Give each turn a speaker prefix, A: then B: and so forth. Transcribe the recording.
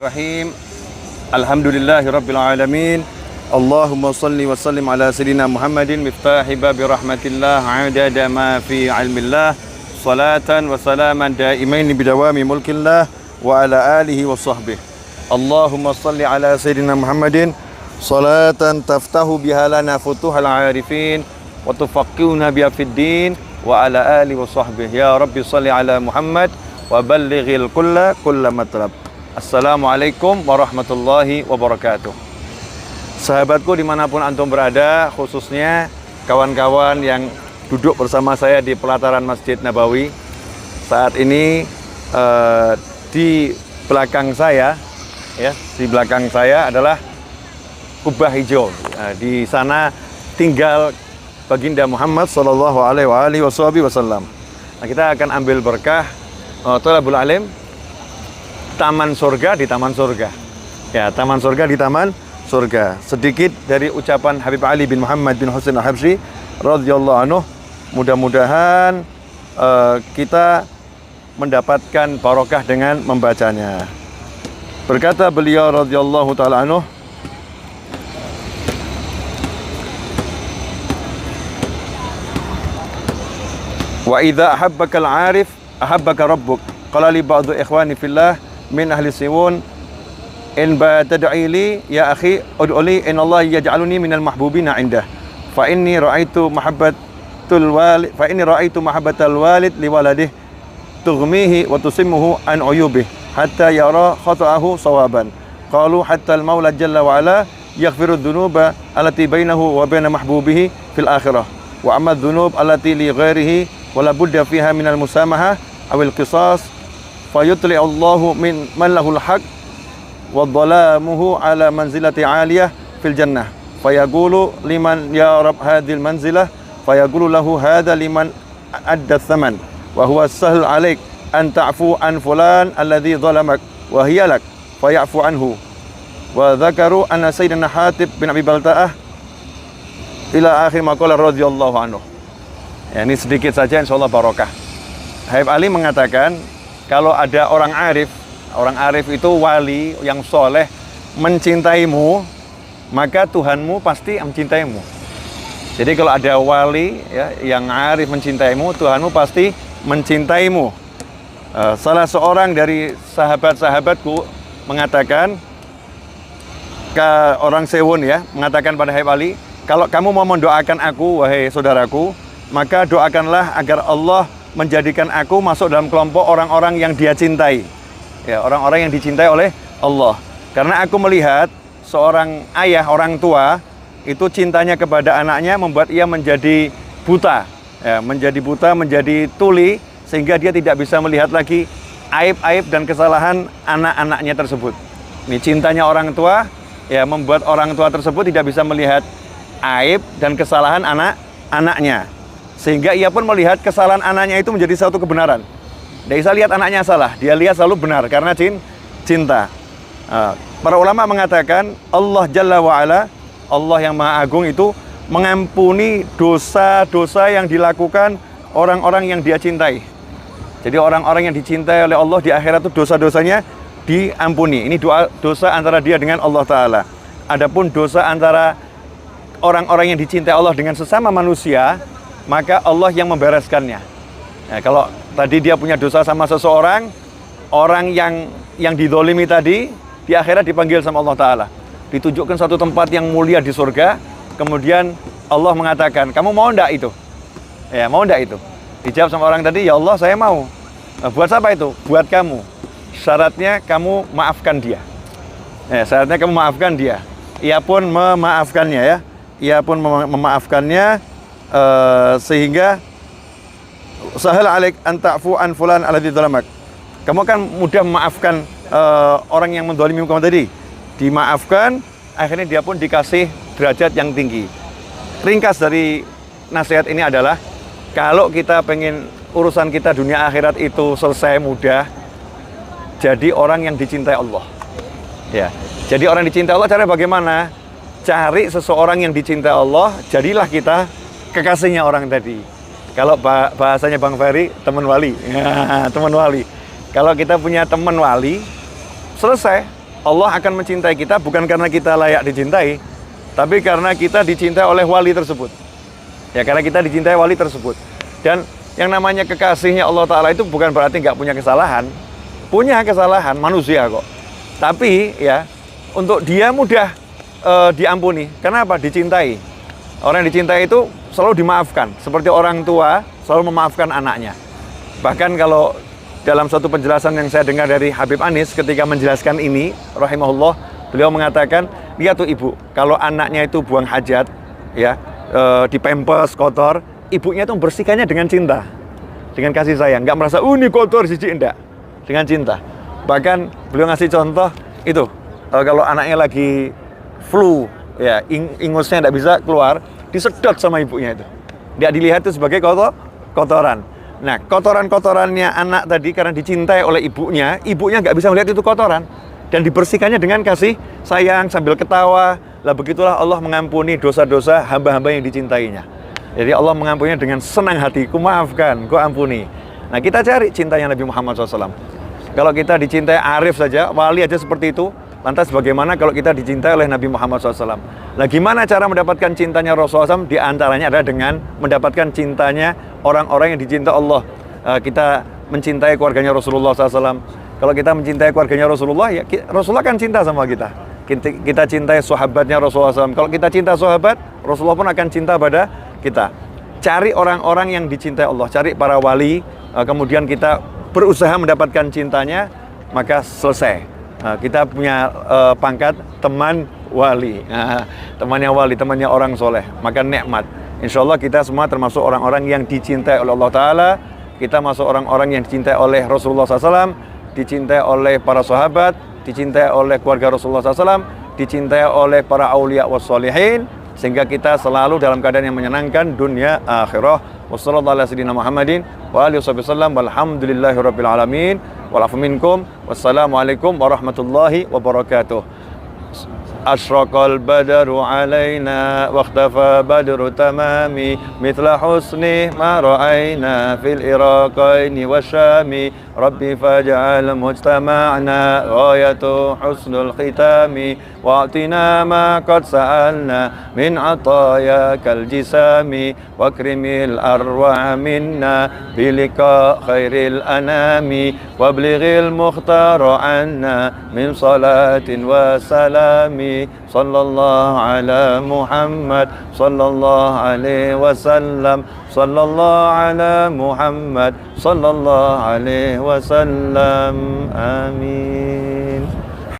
A: Rahim. Alhamdulillahi Rabbil Alamin. Allahumma salli wa sallim ala Sayyidina Muhammadin miftahi babi rahmatillah adada ma fi ilmillah salatan wa salaman daimaini bidawami mulkillah wa ala alihi wa sahbihi. Allahumma salli ala Sayyidina Muhammadin salatan taftahu biha lana futuhal arifin wa tufaqqihuna biha fid din wa ala alihi wa sahbihi. Ya Rabbi salli ala Muhammad wa ballighil kulla matlab. Assalamualaikum warahmatullahi wabarakatuh. Sahabatku dimanapun antum berada, khususnya kawan-kawan yang duduk bersama saya di pelataran Masjid Nabawi. Saat ini di belakang saya, di belakang saya adalah kubah hijau. Di sana tinggal baginda Muhammad Sallallahu Alaihi Wasallam. Nah, kita akan ambil berkah Thalabul Alim. Taman surga di taman surga. Ya, taman surga di taman surga. Sedikit dari ucapan Habib Ali bin Muhammad bin Husain Al-Habsyi radhiyallahu anhu. Mudah-mudahan kita mendapatkan barokah dengan membacanya. Berkata beliau radhiyallahu taala anhu, wa idza ahabbaka al-arif ahabbaka rabbuk. Qala li ba'du ikhwani fillah min ahli siwun in batad'i li ya akhi ud'uli in Allah yaj'aluni minal mahbubina indah fa inni ra'aitu mahabbatal walid li waladih tughmihi wa tusimmuhu an uyubih hatta yara khata'ahu sawaban. Qalu hatta al-maula jalla wa ala yaghfiru dhunuba allati bainahu wa bain mahbubihi fil akhirah wa amma dhunub allati li ghairihi wa la budda fiha minal musamaha awil qisas fayutli Allahu min man lahul haq wa dhalamuhu ala manzilati aliyah fil jannah fayaqulu liman ya rab hadhil manzilah fayaqulu lahu hadha liman adda thaman wa huwa sahl alaik an ta'fu an fulan alladhi dhalamak wa hiya lak fayafu anhu. Wa dzakaru anna sayyidina Hatib bin Abi Balta'ah ila akhir maqalah radhiyallahu anhu. Ya, ini sedikit saja insyaallah barokah. Habib Ali mengatakan kalau ada orang arif itu wali yang soleh mencintaimu, maka Tuhanmu pasti mencintaimu. Jadi kalau ada wali yang arif mencintaimu, Tuhanmu pasti mencintaimu. Salah seorang dari sahabat-sahabatku mengatakan ke orang Sewun mengatakan pada Habib Ali, kalau kamu mau mendoakan aku, wahai saudaraku, maka doakanlah agar Allah menjadikan aku masuk dalam kelompok orang-orang yang dia cintai. Ya, orang-orang yang dicintai oleh Allah. Karena aku melihat seorang ayah, orang tua, itu cintanya kepada anaknya membuat ia menjadi buta. Ya, menjadi buta, menjadi tuli, sehingga dia tidak bisa melihat lagi aib-aib dan kesalahan anak-anaknya tersebut. Ini cintanya orang tua, ya, membuat orang tua tersebut tidak bisa melihat aib dan kesalahan anak-anaknya. Sehingga ia pun melihat kesalahan anaknya itu menjadi satu kebenaran. Dia bisa lihat anaknya salah, dia lihat selalu benar karena cinta. Para ulama mengatakan Allah Jalla wa'ala, Allah yang Maha Agung itu mengampuni dosa-dosa yang dilakukan orang-orang yang dia cintai. Jadi orang-orang yang dicintai oleh Allah di akhirat itu dosa-dosanya diampuni. Ini dosa antara dia dengan Allah Ta'ala. Adapun dosa antara orang-orang yang dicintai Allah dengan sesama manusia, maka Allah yang membereskannya. Nah, kalau tadi dia punya dosa sama seseorang, orang yang didolimi tadi, di akhirat dipanggil sama Allah Ta'ala. Ditunjukkan satu tempat yang mulia di surga, kemudian Allah mengatakan, kamu mau enggak itu? Ya, mau enggak itu? Dijawab sama orang tadi, ya Allah saya mau. Nah, buat siapa itu? Buat kamu. Syaratnya kamu maafkan dia. Ya, syaratnya kamu maafkan dia. Ia pun memaafkannya Ia pun memaafkannya. Sehingga sahal alaik an ta'fu an fulan alladzi dzalamak. Kamu kan mudah memaafkan orang yang mendolimi kamu tadi. Dimaafkan, akhirnya dia pun dikasih derajat yang tinggi. Ringkas dari nasihat ini adalah kalau kita pengen urusan kita dunia akhirat itu selesai mudah, jadi orang yang dicintai Allah. Ya, jadi orang yang dicintai Allah caranya bagaimana? Cari seseorang yang dicintai Allah, jadilah kita kekasihnya orang tadi. Kalau bahasanya Bang Ferry, teman wali. Teman wali. Kalau kita punya teman wali, selesai. Allah akan mencintai kita bukan karena kita layak dicintai, tapi karena kita dicintai oleh wali tersebut. Ya, karena kita dicintai wali tersebut. Dan yang namanya kekasihnya Allah Ta'ala itu bukan berarti nggak punya kesalahan. Punya kesalahan, manusia kok. Tapi ya, untuk dia mudah diampuni. Kenapa? Dicintai. Orang yang dicintai itu selalu dimaafkan. Seperti orang tua selalu memaafkan anaknya. Bahkan kalau dalam suatu penjelasan yang saya dengar dari Habib Anis ketika menjelaskan ini, rahimahullah, beliau mengatakan, lihat tuh ibu, kalau anaknya itu buang hajat, ya, dipempes, kotor, ibunya itu membersihkannya dengan cinta, dengan kasih sayang, nggak merasa, ini kotor, jijik, enggak, dengan cinta. Bahkan beliau ngasih contoh itu, kalau anaknya lagi flu, ya, ingusnya nggak bisa keluar, disedot sama ibunya itu, nggak dilihat itu sebagai kotoran. Nah, kotoran-kotorannya anak tadi karena dicintai oleh ibunya nggak bisa melihat itu kotoran dan dibersihkannya dengan kasih sayang sambil ketawa. Lah begitulah Allah mengampuni dosa-dosa hamba-hamba yang dicintainya. Jadi Allah mengampuninya dengan senang hati, ku maafkan, ku ampuni. Nah, kita cari cintanya Nabi Muhammad SAW. Kalau kita dicintai arif saja, wali aja seperti itu, lantas bagaimana kalau kita dicintai oleh Nabi Muhammad SAW? Nah, gimana cara mendapatkan cintanya Rasulullah SAW? Di antaranya adalah dengan mendapatkan cintanya orang-orang yang dicintai Allah. Kita mencintai keluarganya Rasulullah SAW. Kalau kita mencintai keluarganya Rasulullah, ya Rasulullah kan cinta sama kita. Kita cintai sahabatnya Rasulullah SAW. Kalau kita cinta sahabat, Rasulullah pun akan cinta pada kita. Cari orang-orang yang dicintai Allah, cari para wali, kemudian kita berusaha mendapatkan cintanya, maka selesai. Kita punya pangkat teman wali. Temannya wali, temannya orang soleh, maka nikmat. Insya Allah kita semua termasuk orang-orang yang dicintai oleh Allah Ta'ala. Kita masuk orang-orang yang dicintai oleh Rasulullah SAW, dicintai oleh para sahabat, dicintai oleh keluarga Rasulullah SAW, dicintai oleh para awliya wassalihin, sehingga kita selalu dalam keadaan yang menyenangkan dunia akhirah. Wassallallahu ala sayyidina Muhammadin wa alihi wasallam walhamdulillahi rabbil alamin walafu minkum. Wassalamualaikum warahmatullahi wabarakatuh. أشرق البدر علينا واختفى بدر تمامي مثل حسنه ما رأينا في العراقين والشام ربي فاجعل مجتمعنا غاية حسن الختام واعطنا ما قد سألنا من عطاياك الجسام واكرم الأرواح منا بلقاء خير الأنام وابلغ المختار عنا من صلاة وسلام صلى الله على محمد صلى الله عليه وسلم صلى الله على محمد صلى الله عليه وسلم آمين.